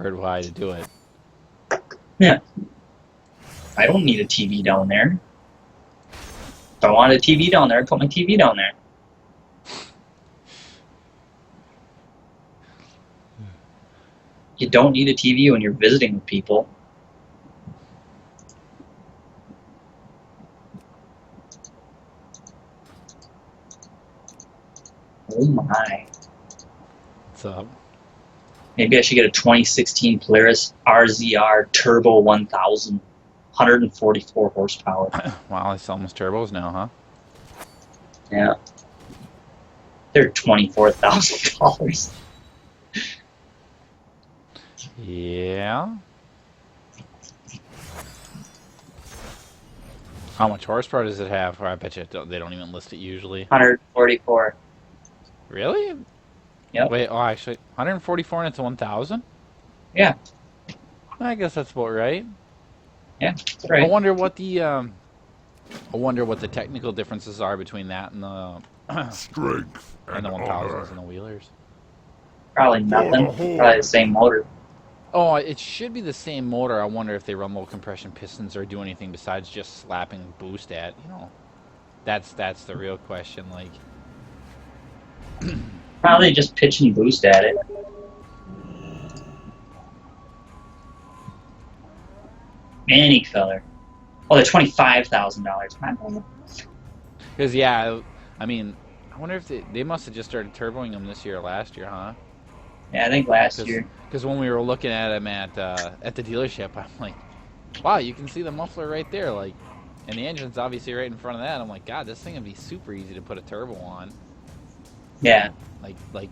Or why to do it. Yeah. I don't need a TV down there. If I wanted a TV down there, I'd put my TV down there. You don't need a TV when you're visiting with people. Oh my. What's up? Maybe I should get a 2016 Polaris RZR Turbo 1000. 144 horsepower. Wow, it's almost turbos now, huh? Yeah. They're $24,000. Yeah. How much horsepower does it have? Or I bet you they don't even list it usually. 144. Really? Yep. Wait, oh, actually, 144 and it's a 1000? Yeah. I guess that's about right. Yeah, that's right. I wonder what the technical differences are between that and the Strength and the 1000s and the wheelers. Probably nothing. Probably the same motor. Oh, it should be the same motor. I wonder if they run low compression pistons or do anything besides just slapping boost at. You know, that's the real question. Like, Probably just pitch and boost at it. Any color. Oh, they're $25,000. because yeah, I mean, I wonder if they must have just started turboing them this year or last year, huh? Yeah, I think last year. Because when we were looking at them at the dealership, I'm like, wow, you can see the muffler right there, like, and the engine's obviously right in front of that. I'm like, God, this thing would be super easy to put a turbo on. Yeah. Like,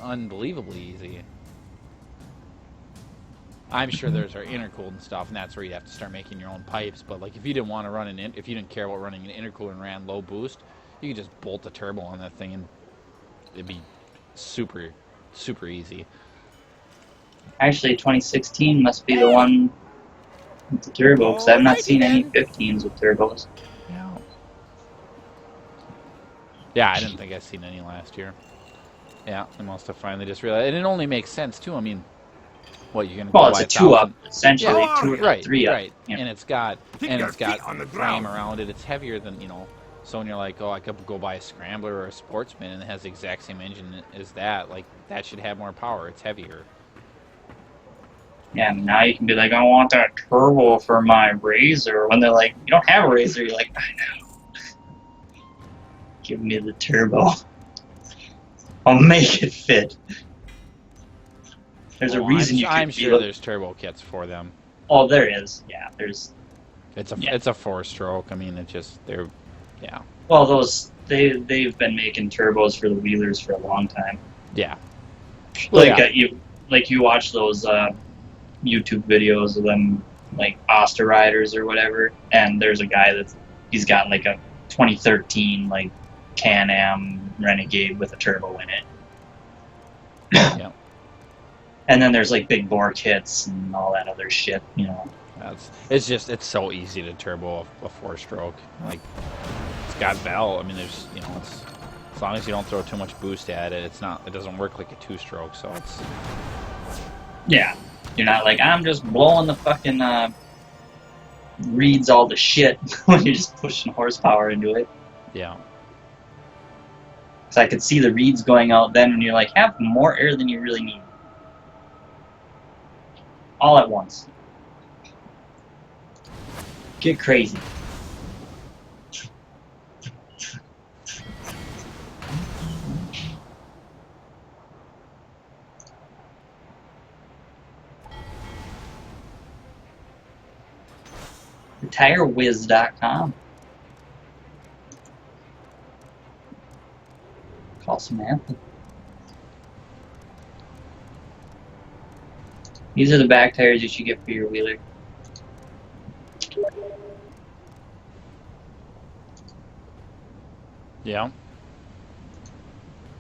unbelievably easy. I'm sure there's our intercooled and stuff, and that's where you have to start making your own pipes. But like, if you didn't want to run if you didn't care about running an intercooler and ran low boost, you could just bolt a turbo on that thing, and it'd be super, super easy. Actually, 2016 must be the one with the turbo, because I've not seen any 15s with turbos. Yeah. Yeah, I didn't think I'd seen any last year. Yeah, they must have finally just realized, and it only makes sense too. I mean, what you're gonna? Well, it's a 2-up essentially, Yeah, 2 or right, 3-up. right, Yeah. and it's got on the frame ground. around it. It's heavier than, you know. So when you're like, oh, I could go buy a Scrambler or a Sportsman and it has the exact same engine as that, like that should have more power. It's heavier. Yeah, now you can be like, I want that turbo for my Razor. When they're like, you don't have a Razor, you're like, I know. Give me the turbo. I'll make it fit. There's a reason you I'm could be sure there's turbo kits for them. Oh, there is. Yeah, there's. It's a Yeah. it's a 4-stroke. I mean, it just yeah. Well, they've been making turbos for the wheelers for a long time. Yeah. Well, Like you watch those YouTube videos of them, like Oster riders or whatever, and there's a guy he's got like a 2013 like Can-Am Renegade with a turbo in it. Yeah. And then there's like big bore kits and all that other shit, you know. It's so easy to turbo a 4-stroke. Like, it's got valve. I mean, there's, you know, it's, as long as you don't throw too much boost at it, it doesn't work like a 2-stroke. So it's, Yeah. You're not like, I'm just blowing the fucking reeds all the shit when you're just pushing horsepower into it. yeah. Because I could see the reeds going out then when you're like, have more air than you really need. All at once. Get crazy. RetireWiz.com. Call Samantha. These are the back tires you should get for your wheeler. Yeah.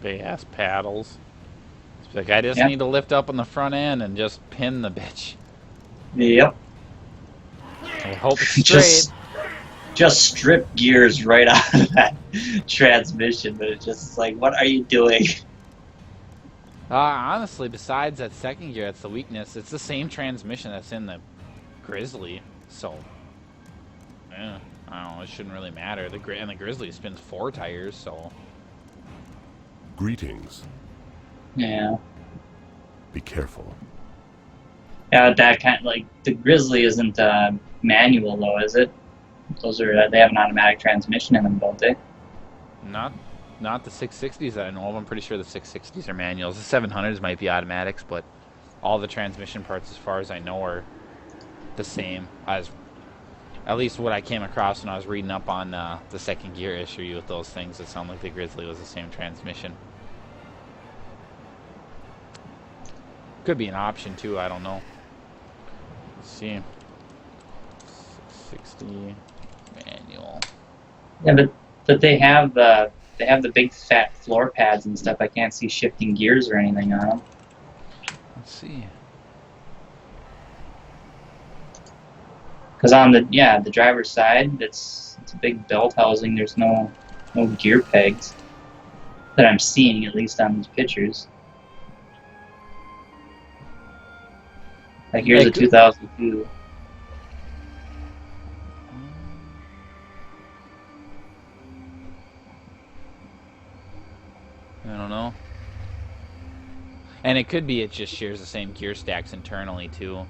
Big ass paddles. It's like, I just Yeah. need to lift up on the front end and just pin the bitch. Yep. I hope it's straight. Just strip gears right out of that transmission, but it's just like, what are you doing? Honestly, besides that second gear, that's the weakness. It's the same transmission that's in the Grizzly, so yeah, I don't know. It shouldn't really matter. And the Grizzly spins 4 tires, so Greetings. Yeah. Be careful. Yeah, that kind like the Grizzly isn't manual though, is it? Those are they have an automatic transmission in them, don't they? not the 660s that I know of. I'm pretty sure the 660s are manuals. The 700s might be automatics, but all the transmission parts, as far as I know, are the same as at least what I came across when I was reading up on the second gear issue with those things. It sounded like the Grizzly was the same transmission. Could be an option too, I don't know. Let's see. 660 manual. Yeah, but they have the big fat floor pads and stuff. I can't see shifting gears or anything on them. Let's see. Because on the driver's side, it's a big belt housing. There's no gear pegs that I'm seeing, at least on these pictures. Like here's a 2002. I don't know. And it could be it just shares the same gear stacks internally too.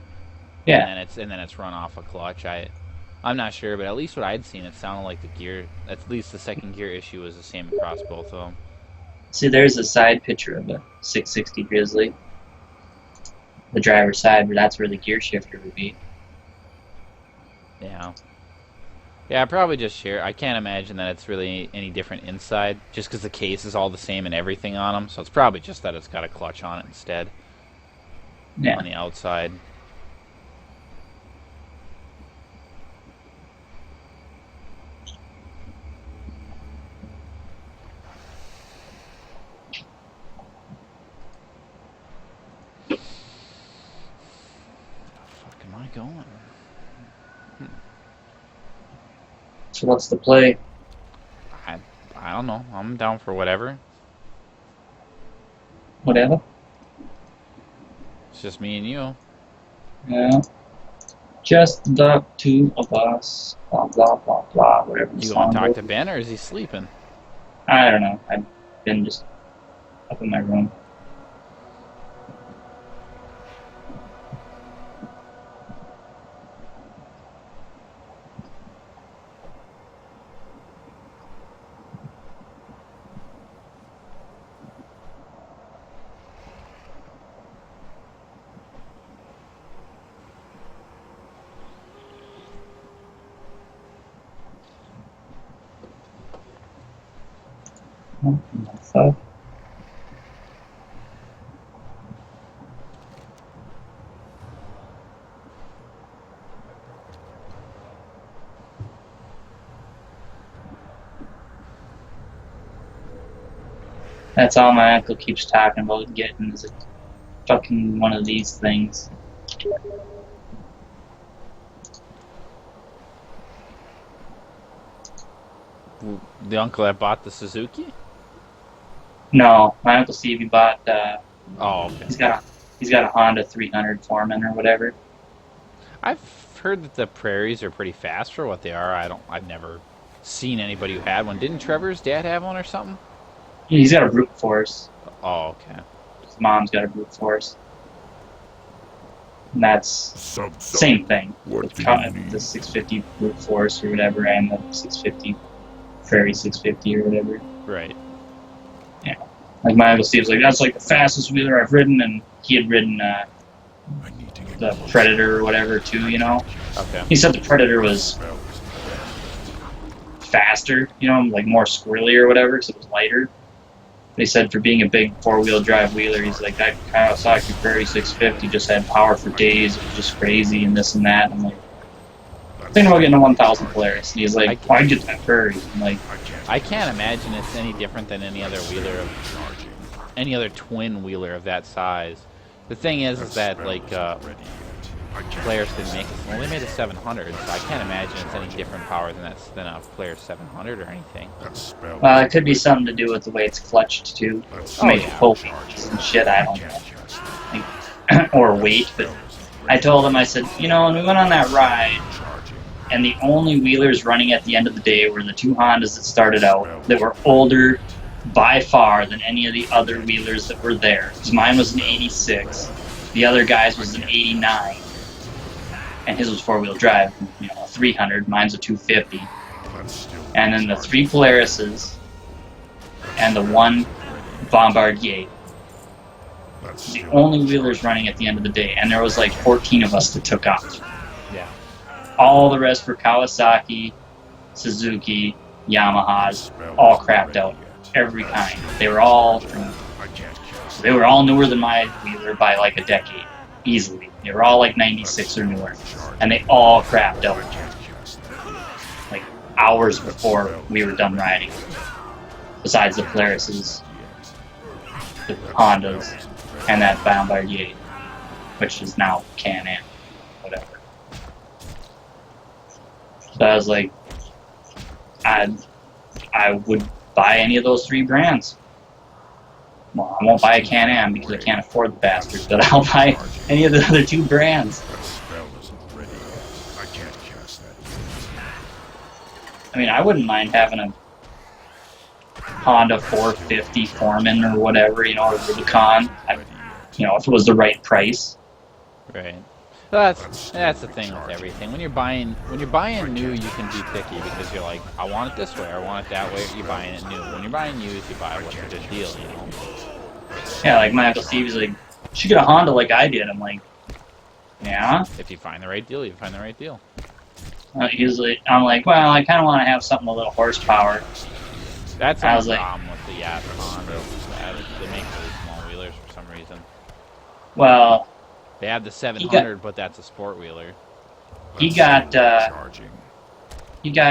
Yeah. And then it's run off a clutch. I'm not sure, but at least what I'd seen, it sounded like the gear, at least the second gear issue, was the same across both of them. See, there's a side picture of a 660 Grizzly. The driver's side, where that's where the gear shifter would be. Yeah. Yeah, probably just share. I can't imagine that it's really any different inside, just because the case is all the same and everything on them. So it's probably just that it's got a clutch on it instead. Yeah. On the outside. Where the fuck am I going? So what's the play? I don't know. I'm down for whatever. Whatever. It's just me and you. Yeah. Just the two of us. Blah blah blah blah. Whatever. You want to talk to Ben, or is he sleeping? I don't know. I've been just up in my room. So, that's all my uncle keeps talking about getting is a fucking one of these things. The uncle that bought the Suzuki? No, my uncle Stevie bought. Oh, okay. He's got a Honda 300 Foreman or whatever. I've heard that the prairies are pretty fast for what they are. I've never seen anybody who had one. Didn't Trevor's dad have one or something? He's got a brute force. Oh, okay. His mom's got a brute force. And that's same thing. What do The you need? 650 brute force or whatever, and the 650 prairie 650 or whatever. Right. Like my uncle Steve's like, that's like the fastest wheeler I've ridden, and he had ridden I need to get the closer. Predator or whatever too, you know. Okay. He said the Predator was faster, you know, like more squirrely or whatever, because it was lighter. But he said for being a big four-wheel drive wheeler, he's like, that Kawasaki Prairie 650 just had power for days. It was just crazy and this and that. And I'm like, thinking about getting a 1000 Polaris. And he's like, why'd you get that Prairie? I'm like, I can't imagine it's any different than any other wheeler any other twin wheeler of that size. The thing is that like Polaris didn't make it. Well, they made a 700, so I can't imagine it's any different power than a Polaris 700 or anything. Well, it could be something to do with the way it's clutched too. Maybe pull and shit. I don't know. Or weight, but I told him, I said, you know, when we went on that ride, and the only wheelers running at the end of the day were the two Hondas that started out that were older by far than any of the other wheelers that were there. Because mine was an 86, the other guy's was an 89, and his was four-wheel drive, you know, a 300, mine's a 250. And then the three Polarises and the one Bombardier. The only wheelers running at the end of the day, and there was like 14 of us that took off. Yeah. All the rest were Kawasaki, Suzuki, Yamahas, all crapped out, every kind. They were all newer than my wheeler by like a decade, easily. They were all like 96 or newer, and they all crapped out like hours before we were done riding. Besides the Polarises, the Hondas, and that Bombardier, which is now Can-Am, whatever. So I was like, I would buy any of those three brands. Well, I won't buy a Can-Am because I can't afford the bastards, but I'll buy any of the other two brands. I mean, I wouldn't mind having a Honda 450 Foreman or whatever, you know, or Rubicon. You know, if it was the right price. Right. That's the thing with everything. When you're buying new, you can be picky because you're like, I want it this way, I want it that way. You're buying it new. When you're buying used, you buy what's a good deal, you know. Yeah, like my Uncle Steve's like, you should get a Honda like I did. I'm like, yeah. If you find the right deal, you find the right deal. I'm like, well, I kind of want to have something with a little horsepower. That's the problem with the Hondas. They make really small wheelers for some reason. Well, they have the 700, but that's a sport wheeler. He got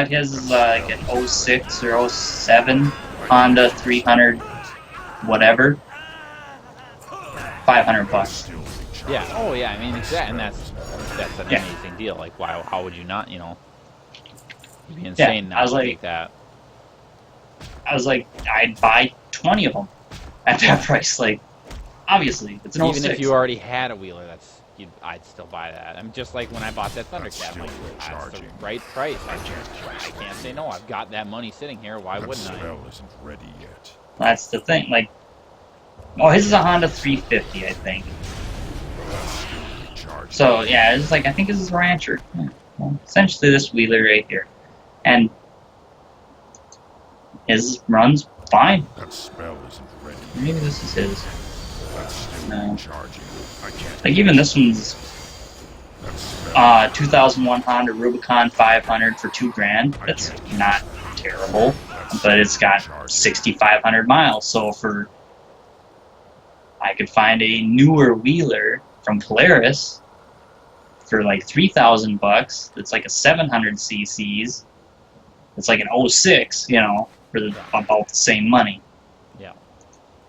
his like an 06 or 07 Honda 300, whatever, $500. Yeah. Oh yeah. I mean, exactly, and that's an amazing deal. Like, why? How would you not? You know, it'd be insane not to take that. I was like, I'd buy 20 of them at that price. Like, obviously, it's an 06. Even if you already had a wheeler, I'd still buy that. I'm just like when I bought that Thundercat, I'm like, that's the right price. I can't say no. I've got that money sitting here. Why wouldn't I? Isn't ready yet. That's the thing. Like, oh, his is a Honda 350, I think. So yeah, it's like I think this is a Rancher. Yeah, well, essentially this wheeler right here, and his runs fine. That spell isn't ready. Maybe this is his. No. Charging. I can't. Like even this one's 2001 Honda Rubicon 500 for $2,000. That's not terrible, but it's got 6,500 miles. So I could find a newer wheeler from Polaris for like $3,000. That's like a 700 cc's. It's like an 06, you know, for about the same money. Yeah.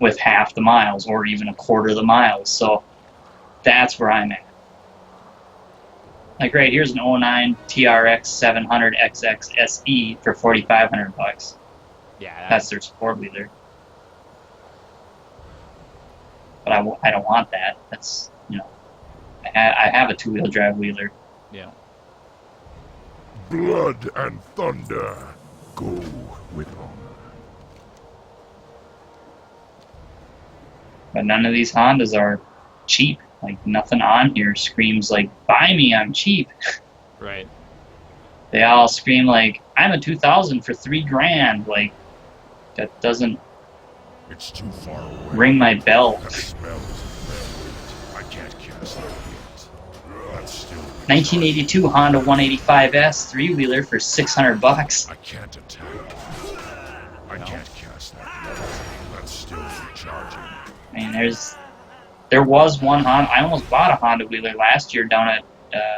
With half the miles or even a quarter of the miles. So that's where I'm at. Like right here's an 09 TRX 700 XX SE for $4,500. Yeah. That's their sport wheeler. But I don't want that. That's, you know, I have a two-wheel drive wheeler. Yeah. Blood and thunder go with honor. But none of these Hondas are cheap. Like nothing on here screams like, buy me, I'm cheap. Right. They all scream like, I'm a 2000 for $3,000. Like, that doesn't It's too far away. ring my bell. That spell isn't ready. I can't cast that yet. That's still 1982 Honda 185S three-wheeler for $600. I can't attack. I can't cast that yet. That's still recharging. I mean, there was one Honda. I almost bought a Honda wheeler last year down at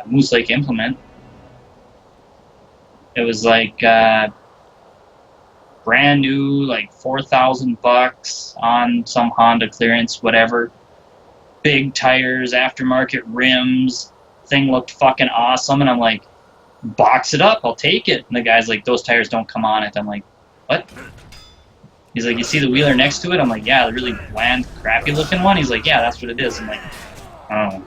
Moose Lake Implement. It was like brand new, like $4,000 on some Honda clearance, whatever. Big tires, aftermarket rims, thing looked fucking awesome, and I'm like, box it up, I'll take it. And the guy's like, those tires don't come on it. I'm like, what? He's like, you see the wheeler next to it? I'm like, yeah, the really bland, crappy looking one. He's like, yeah, that's what it is. I'm like, oh.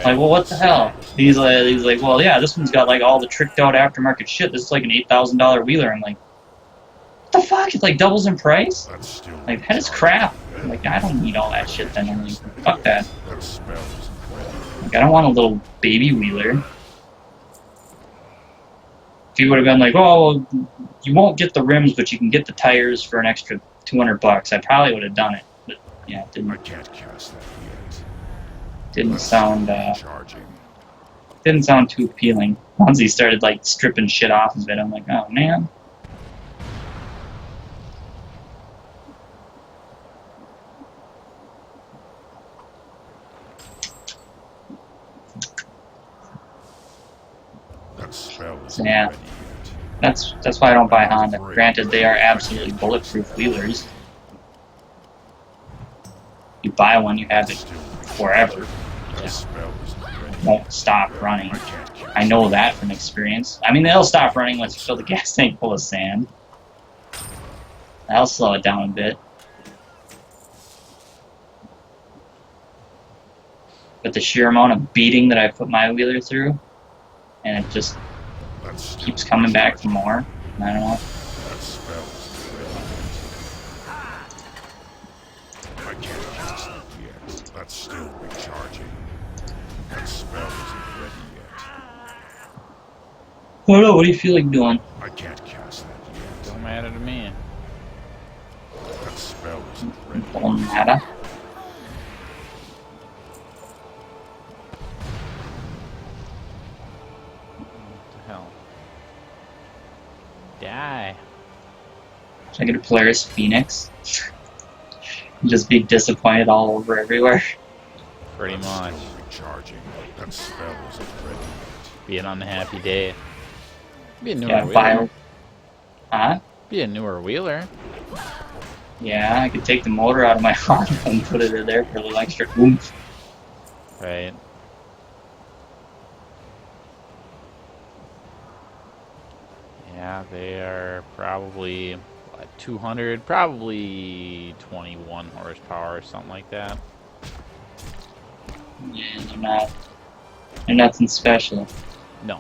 Like, well, what the hell? He's like, well, yeah, this one's got like all the tricked out aftermarket shit. This is like an $8,000 wheeler. I'm like, what the fuck? It like doubles in price? Like, that is crap. I'm like, I don't need all that shit then. I'm like, fuck that. Like, I don't want a little baby wheeler. If he would have been like, oh, you won't get the rims, but you can get the tires for an extra $200, I probably would have done it. But yeah, it didn't. Didn't sound too appealing. Once he started like stripping shit off of it, I'm like, oh man. So, yeah, that's why I don't buy Honda. Granted, they are absolutely bulletproof wheelers. You buy one, you have it forever. It won't stop running. I know that from experience. I mean, they'll stop running once you fill the gas tank full of sand. That'll slow it down a bit. But the sheer amount of beating that I put my wheeler through, and it just keeps coming back for more. I don't know. That's still recharging. That spell isn't ready yet. I don't know, what do you feel like doing? I can't cast that yet. Don't matter to me. That spell isn't ready. Don't matter. What the hell? Die. Should I get a Polaris Phoenix? Just be disappointed all over everywhere. Pretty much. Recharging. That spell isn't ready yet. Be an unhappy day. Be a newer Yeah, wheeler. Huh? Be a newer wheeler. Yeah, I could take the motor out of my Honda and put it in there for a little extra oomph. Right. Yeah, they are probably what, 200, probably 21 horsepower or something like that. Yeah, they're nothing special. No.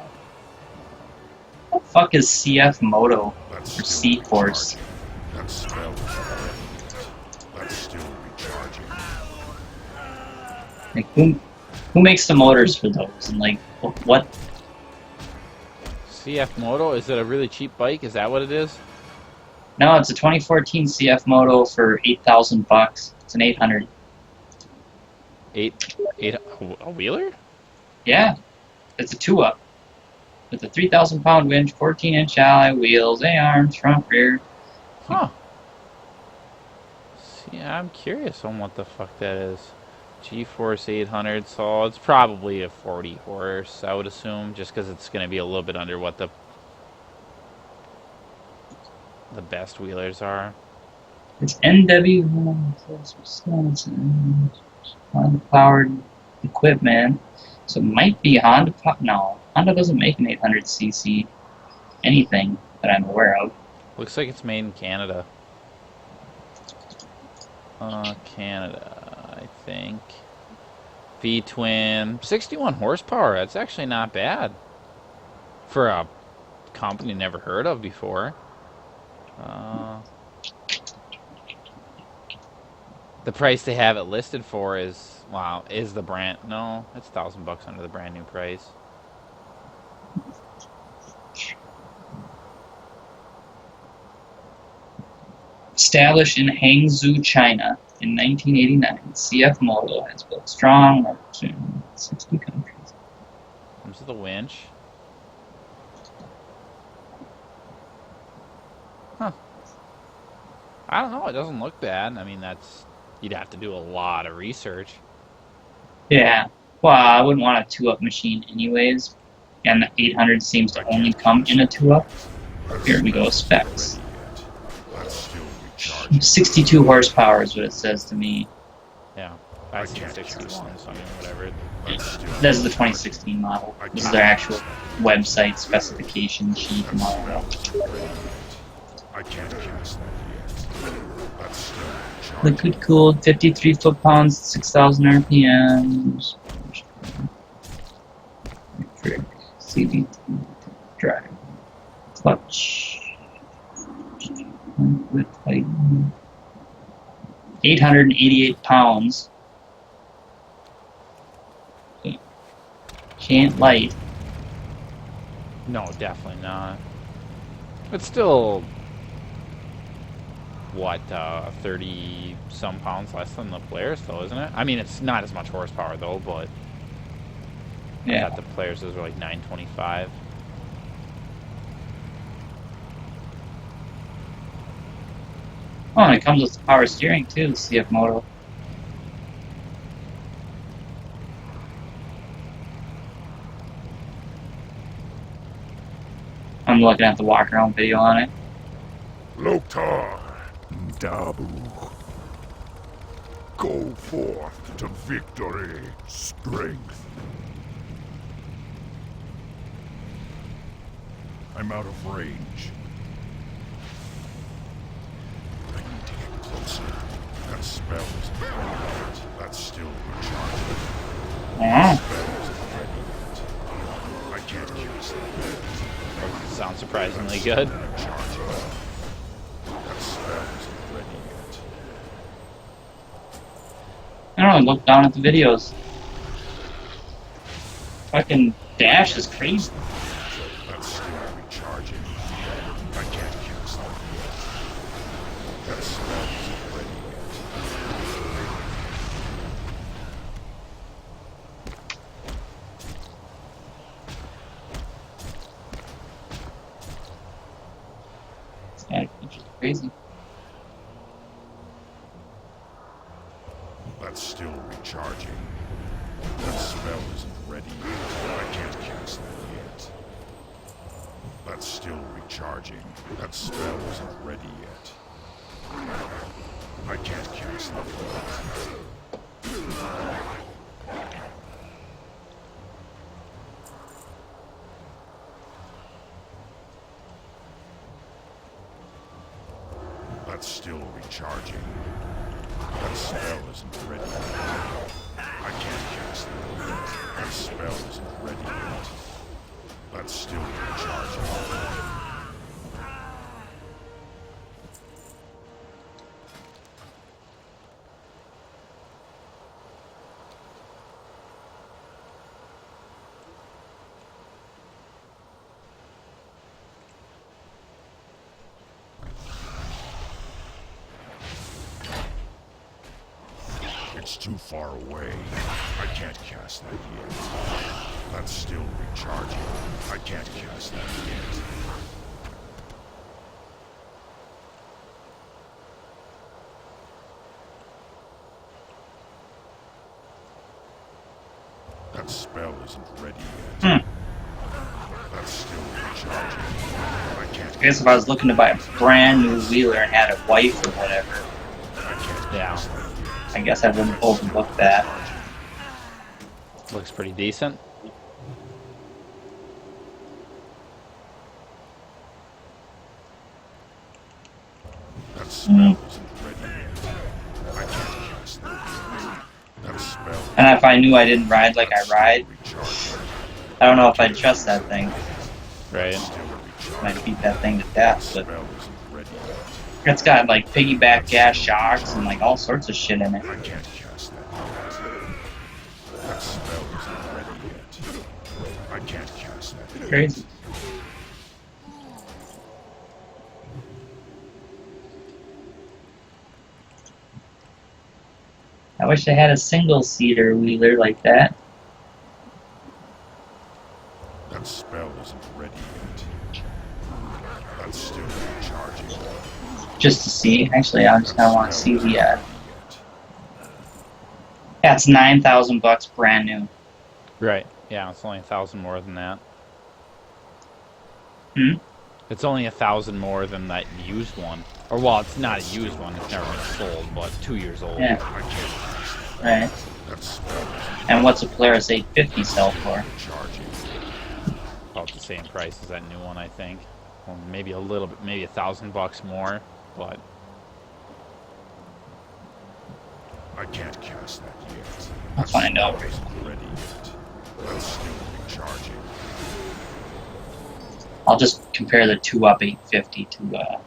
What the fuck is CF Moto That's or still C-Force? recharging. That spell isn't ready yet. That's still recharging. Like, who makes the motors for those? And like, what? CF Moto, is it a really cheap bike? Is that what it is? No, it's a 2014 CF Moto for $8,000. It's an 800. Eight, a wheeler? Yeah, it's a 2-up. With a 3,000-pound winch, 14-inch alloy wheels, A-arms, front, rear. Huh. See, I'm curious on what the fuck that is. G-Force 800, so it's probably a 40 horse, I would assume, just because it's going to be a little bit under what the best wheelers are. It's NW Honda powered equipment, so it might be Honda. No, Honda doesn't make an 800cc anything that I'm aware of. Looks like it's made in Canada. Canada, I think. V-twin, 61 horsepower. That's actually not bad for a company never heard of before. The price they have it listed for is, wow, is the brand, no, it's $1,000 under the brand new price. Established in Hangzhou, China in 1989, CF Moto has built strong markets in 60 countries. Comes with a winch. Huh. I don't know, it doesn't look bad. I mean, you'd have to do a lot of research. Yeah, well, I wouldn't want a 2-up machine anyways, and the 800 seems to only come in a 2-up. Here we go, specs. 62 horsepower is what it says to me. Yeah. I see 61, so I mean, whatever. This is the 2016 model. This is their actual website specification sheet and all that. I can't cast that yet. That's still Liquid cooled, 53 foot-pounds, 6,000 RPMs. Electric, CVT, drive, clutch. With like 888 pounds. She ain't light. No, definitely not. It's still, what, 30-some pounds less than the Polaris, though, isn't it? I mean, it's not as much horsepower, though, but I Yeah. got the Polaris are like 925. Oh, and it comes with power steering, too, the CF Moto. I'm looking at the walk around video on it. Loktar, Dabu. Go forth to victory, strength. I'm out of range. I need to get closer. That spell isn't ready yet. That's still recharging. Oh. Spell isn't ready yet. I can't use that. Sounds surprisingly good. Recharging. That spell isn't ready yet. I don't know, look down at the videos. Fucking dash is crazy. That's still recharging. I can't cast that yet. That spell isn't ready yet. Static is just crazy. That's still recharging. That spell isn't ready yet. I can't cast that yet. That's still recharging. That spell isn't ready yet. I can't cast that yet. That's still recharging. That spell isn't ready yet. I can't cast that yet. That spell isn't ready yet. That's still recharging. It's too far away. I can't cast that yet. That's still recharging. I can't cast that yet. That spell isn't ready yet. That's still recharging. I can't. I guess if I was looking to buy a brand new wheeler and had a wife or whatever, I can't Yeah. cast that yet. I guess I wouldn't overlook that. Looks pretty decent. That spell isn't ready yet. I can't cast that yet. That spell And if I knew I didn't ride like I ride, recharging. I don't know if I'd trust that thing. Right. Still recharging. Might beat that thing to death, but Spell isn't ready yet. it's got like piggyback gas shocks and like all sorts of shit in it. I can't cast that yet. That spell isn't ready yet. I can't cast that yet. Crazy. I wish I had a single-seater wheeler like that. That spell isn't ready yet. That's still recharging. Just to see. Actually, I just kind of want to see the. Yet. That's $9,000 brand new. Right. Yeah, it's only 1,000 more than that. Hmm. It's only 1,000 more than that used one. Or well, it's not a used one. It's never been sold, but 2 years old. Yeah. I can't cast that Right. That spell isn't And what's a Polaris 850 sell for? charging. About the same price as that new one, I think. Well, maybe a little bit, maybe $1,000 more, but I can't cast that yet. I'll find out. Spell isn't ready yet. That's still recharging. I'll just compare the 2-up 850 to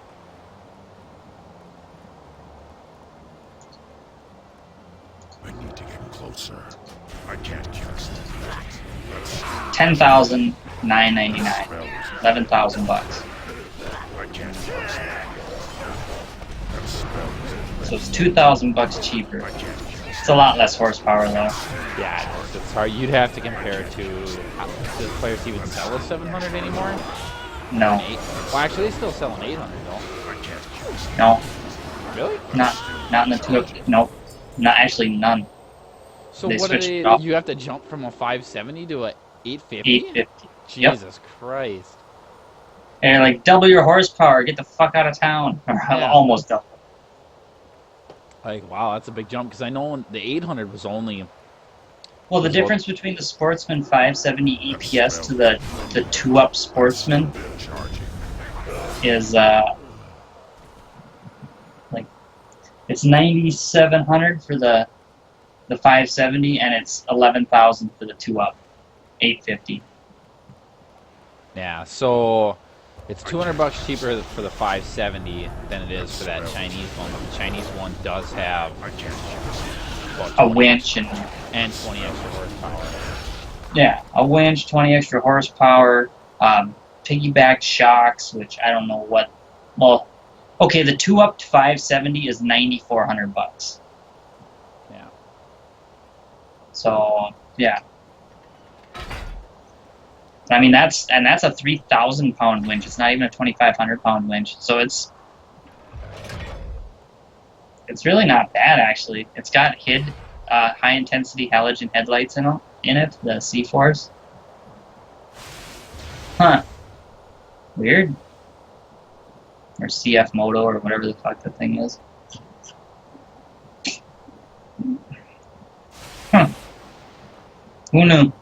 I need to get closer. I can't cast that yet. That's still 10,999. spell isn't 11,000 bucks. I can't cast that yet. That spell isn't So it's 2,000 bucks cheaper. I can't cast It's a lot less horsepower though. yeah, it's hard. You'd have to compare it to. Does players even sell a 700 anymore? No, An 8? Well, actually, they still sell an 800 though. I can't cast no, Really? not in the 2-up. Nope, not actually none. So They what do switched they? it off. You have to jump from a 570 to a 850? 850. Yep. Jesus Christ! And you're like, double your horsepower, get the fuck out of town. Or Yeah. almost double. Like, wow, that's a big jump because I know the 800 was only. Well, the Well- difference between the Sportsman 570 EPS to the 2-up Sportsman charging. is like it's 9,700 for the 570, and it's 11,000 for the 2-up 850. Yeah, so it's $200 cheaper for the 570 than it is for that Chinese one. The Chinese one does have I can't cast about A 20 winch and 20 extra horsepower. yeah, a winch, 20 extra horsepower, piggyback shocks, which I don't know what. Well, okay, the 2-up 570 is 9,400 bucks. Yeah. So yeah, I mean that's a 3,000 pound winch. It's not even a 2,500 pound winch. So it's really not bad actually. It's got high intensity halogen headlights in it, the C4s. Huh. Weird. Or CF Moto or whatever the fuck the thing is. Huh. Who knew?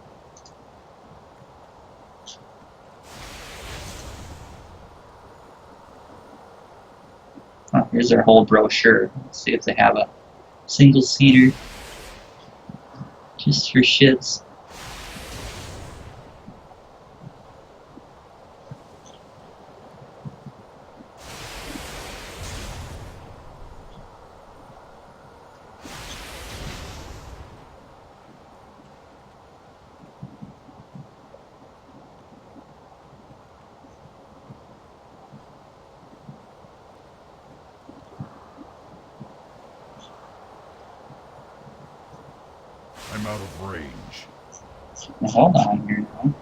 Oh, here's their whole brochure. Let's see if they have a single seater. Just for shits. I'm out of range. Now, hold on here now.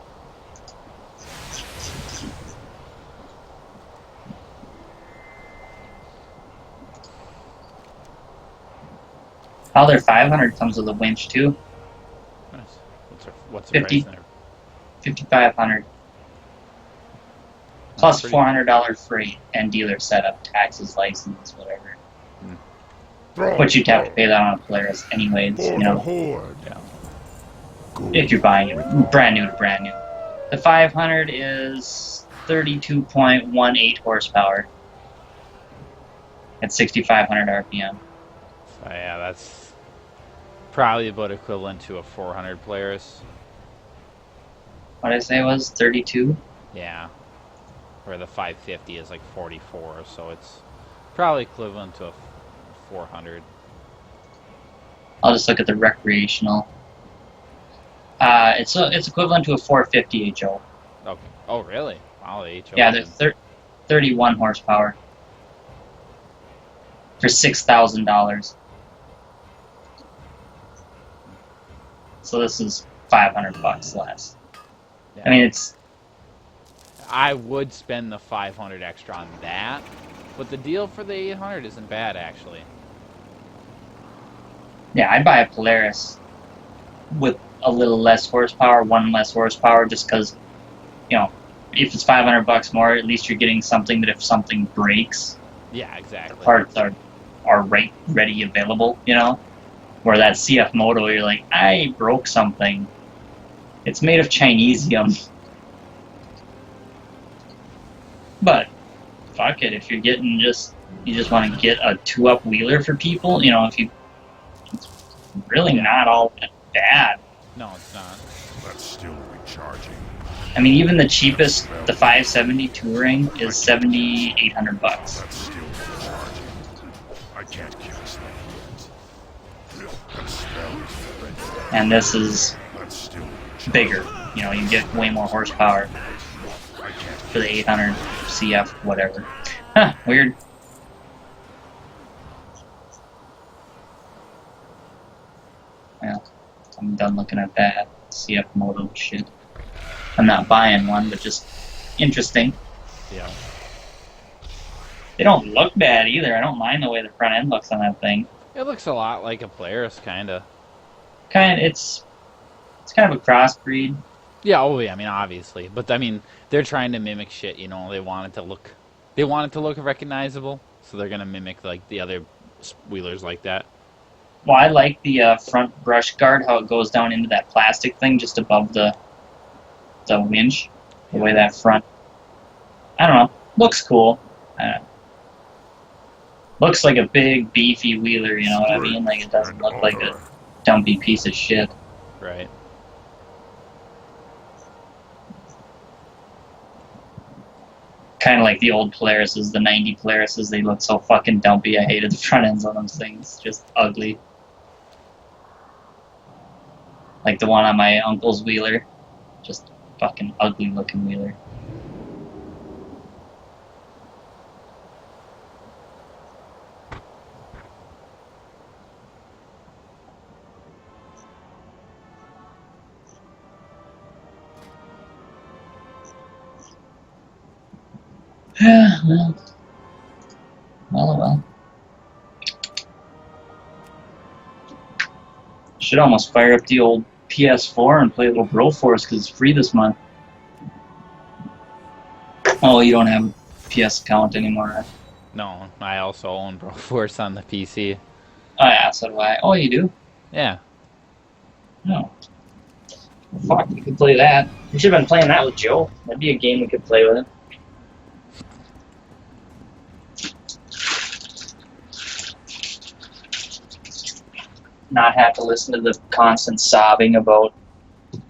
Oh, their 500 comes with a winch too. Nice. What's the 50. price there? 5,500 plus pretty- $400 freight and dealer setup, taxes, license, whatever. Throw But you'd have to pay that on a Polaris anyways, for you the know, horde. Yeah. Good. if you're buying it brand new to brand new. The 500 is 32.18 horsepower at 6,500 RPM. So yeah, that's probably about equivalent to a 400 Polaris. What did I say it was? 32? Yeah. Where the 550 is like 44, so it's probably equivalent to a 400. I'll just look at the recreational. It's equivalent to a 450 HO. Okay. Oh, really? Wow, the HO. Yeah, they're 31 horsepower for $6,000. So this is 500 bucks less. Yeah. I mean, it's I would spend the 500 extra on that, but the deal for the 800 isn't bad actually. yeah, I'd buy a Polaris with a little less horsepower, one less horsepower, just because, you know, if it's 500 bucks more, at least you're getting something that if something breaks, Yeah, exactly. parts are ready available, you know. Where that CF Moto, you're like, I broke something. It's made of Chinesium. But fuck it, if you're getting you just want to get a 2-up wheeler for people, you know, if you, it's really not all that bad. No, it's not. That's still recharging. I mean, even the cheapest, the 570 Touring is $7,800. That's still recharging. I can't cast that yet. That spell isn't ready yet. And this is That's still recharging. bigger. You know, you get way more horsepower I can't for the 800 CF, whatever. Huh, weird. Well, I'm done looking at that CF Moto shit. I'm not buying one, but just interesting. Yeah. They don't look bad either. I don't mind the way the front end looks on that thing. It looks a lot like a Polaris, kind of. It's kind of a crossbreed. Yeah, oh yeah, I mean, obviously. But, I mean, they're trying to mimic shit, you know. They want it to look recognizable, so they're going to mimic, like, the other wheelers like that. Well, I like the front brush guard, how it goes down into that plastic thing just above the winch. The way that front, I don't know, looks cool. Looks like a big, beefy wheeler, you know what I mean? Like, it doesn't look like a dumpy piece of shit. Right. Kind of like the old Polarises, the 90 Polarises, they look so fucking dumpy. I hated the front ends on those things. Just ugly. Like the one on my uncle's wheeler. Just fucking ugly looking wheeler. Yeah, well. Should almost fire up the old PS4 and play a little Broforce because it's free this month. Oh, you don't have a PS account anymore, huh? No, I also own Broforce on the PC. Oh yeah, so do I. Oh, you do? Yeah. No. Well, fuck, we could play that. We should have been playing that with Joe. That'd be a game we could play with him. Not have to listen to the constant sobbing about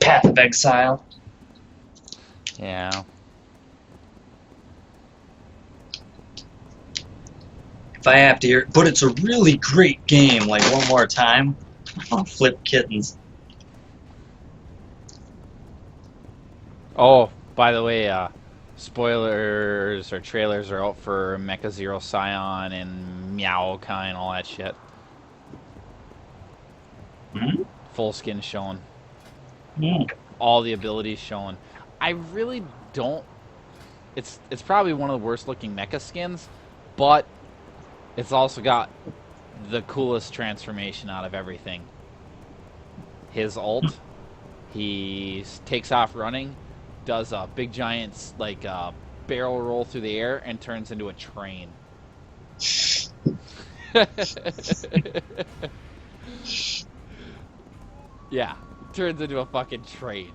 Path of Exile. Yeah. If I have to hear, but it's a really great game, like one more time, I'll flip kittens. Oh, by the way, spoilers or trailers are out for Mecha Zero Scion and Meowkai and all that shit. Hmm? Full skin shown. Mm. All the abilities shown. I really don't... It's probably one of the worst looking mecha skins, but it's also got the coolest transformation out of everything. His ult, he takes off running, does a big giant like barrel roll through the air, and turns into a train. Yeah, turns into a fucking train.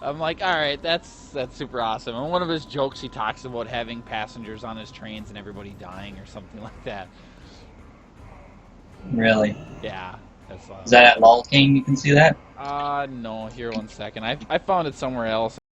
I'm like, all right, that's super awesome. And one of his jokes, he talks about having passengers on his trains and everybody dying or something like that. Really? Yeah. That's, Is that at LOL King? You can see that? no, here one second. I found it somewhere else.